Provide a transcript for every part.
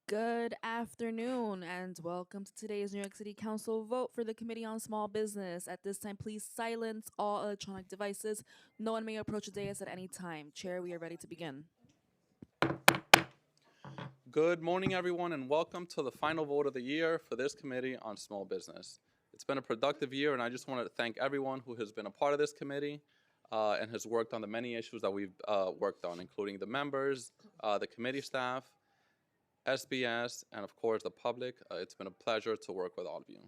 Good afternoon and welcome to today's New York City Council vote for the Committee on Small Business. At this time, please silence all electronic devices. No one may approach the dais at any time. Chair, we are ready to begin. Good morning, everyone, and welcome to the final vote of the year for this Committee on Small Business. It's been a productive year, and I just wanted to thank everyone who has been a part of this committee and has worked on the many issues that we've worked on, including the members, the committee staff, SBS, and of course the public. It's been a pleasure to work with all of you.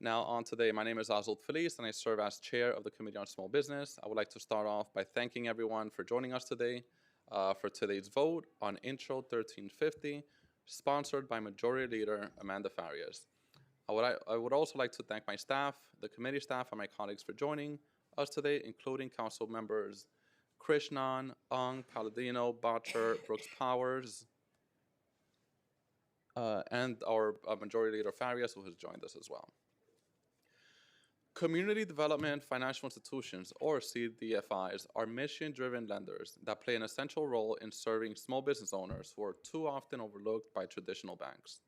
Now on today, my name is Azul Feliz, and I serve as chair of the Committee on Small Business. I would like to start off by thanking everyone for joining us today for today's vote on Intro 1350, sponsored by Majority Leader Amanda Farias. I would also like to thank my staff, the committee staff, and my colleagues for joining us today, including council members Krishnan, Ong, Palladino, Botcher, Brooks Powers, and our Majority Leader Farias, who has joined us as well. Community Development Financial Institutions, or CDFIs, are mission-driven lenders that play an essential role in serving small business owners who are too often overlooked by traditional banks.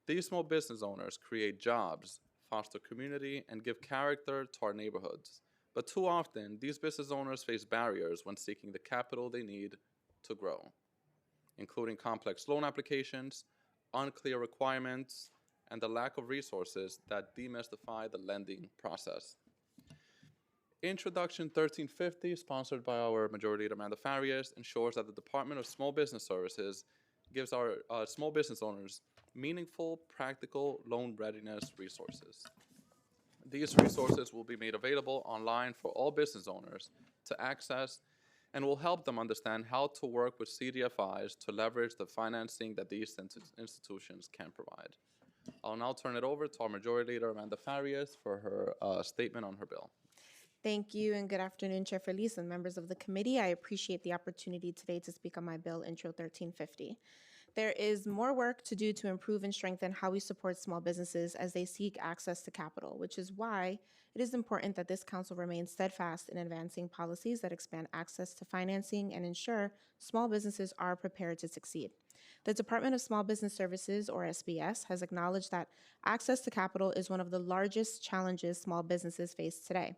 These small business owners create jobs, foster community, and give character to our neighborhoods. But too often, these business owners face barriers when seeking the capital they need to grow, including complex loan applications, unclear requirements, and the lack of resources that demystify the lending process. Introduction 1350, sponsored by our Majority Leader Amanda Farias, ensures that the Department of Small Business Services gives our small business owners meaningful, practical loan readiness resources. These resources will be made available online for all business owners to access and will help them understand how to work with CDFIs to leverage the financing that these institutions can provide. I'll now turn it over to our Majority Leader Amanda Farias for her statement on her bill. Thank you and good afternoon, Chair Feliz and members of the committee. I appreciate the opportunity today to speak on my bill, Intro 1350. There is more work to do to improve and strengthen how we support small businesses as they seek access to capital, which is why it is important that this council remains steadfast in advancing policies that expand access to financing and ensure small businesses are prepared to succeed. The Department of Small Business Services, or SBS, has acknowledged that access to capital is one of the largest challenges small businesses face today.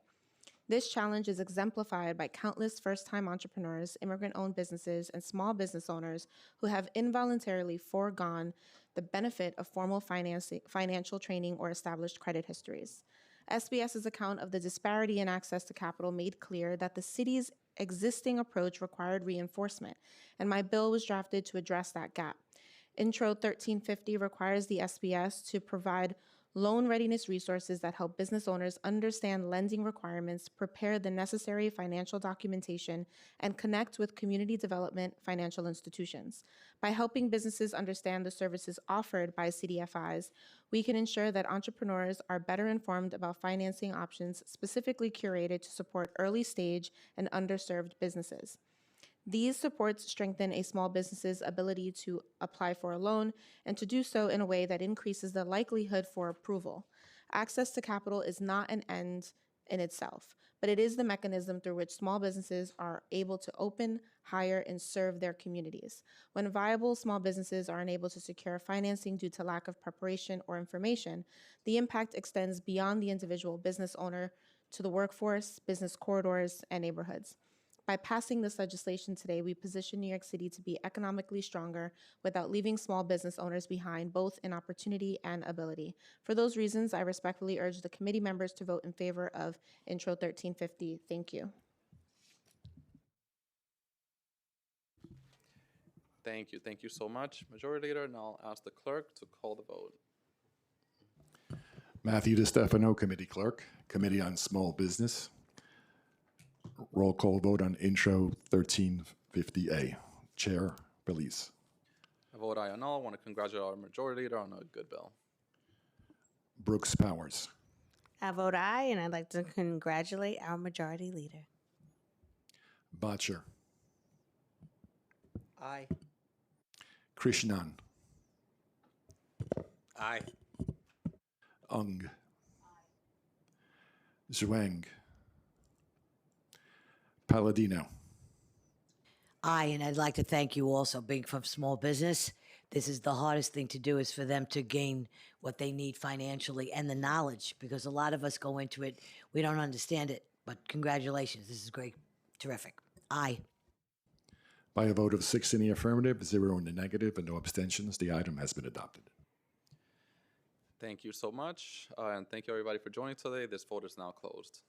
This challenge is exemplified by countless first-time entrepreneurs, immigrant-owned businesses, and small business owners who have involuntarily foregone the benefit of formal financial training or established credit histories. SBS's account of the disparity in access to capital made clear that the city's existing approach required reinforcement, and my bill was drafted to address that gap. Intro 1350 requires the SBS to provide loan readiness resources that help business owners understand lending requirements, prepare the necessary financial documentation, and connect with community development financial institutions. By helping businesses understand the services offered by CDFIs, we can ensure that entrepreneurs are better informed about financing options specifically curated to support early stage and underserved businesses. These supports strengthen a small business's ability to apply for a loan and to do so in a way that increases the likelihood for approval. Access to capital is not an end in itself, but it is the mechanism through which small businesses are able to open, hire, and serve their communities. When viable small businesses are unable to secure financing due to lack of preparation or information, the impact extends beyond the individual business owner to the workforce, business corridors, and neighborhoods. By passing this legislation today, we position New York City to be economically stronger without leaving small business owners behind, both in opportunity and ability. For those reasons, I respectfully urge the committee members to vote in favor of Intro 1350. Thank you. Thank you. Thank you so much, Majority Leader. And I'll ask the clerk to call the vote. Matthew DiStefano, Committee Clerk, Committee on Small Business. Roll call vote on Intro 1350A. Chair Feliz. I vote aye on all. I want to congratulate our Majority Leader on a good bill. Brooks Powers. I vote aye, and I'd like to congratulate our Majority Leader. Botcher. Aye. Krishnan. Aye. Ung. Zhuang. Palladino. Aye, and I'd like to thank you also, being from small business. this is the hardest thing to do, is for them to gain what they need financially and the knowledge, because a lot of us go into it, we don't understand it. But congratulations, this is great, terrific. Aye. By a vote of 6 in the affirmative, 0 in the negative, and no abstentions, the item has been adopted. Thank you so much, and thank you everybody for joining today. This vote is now closed.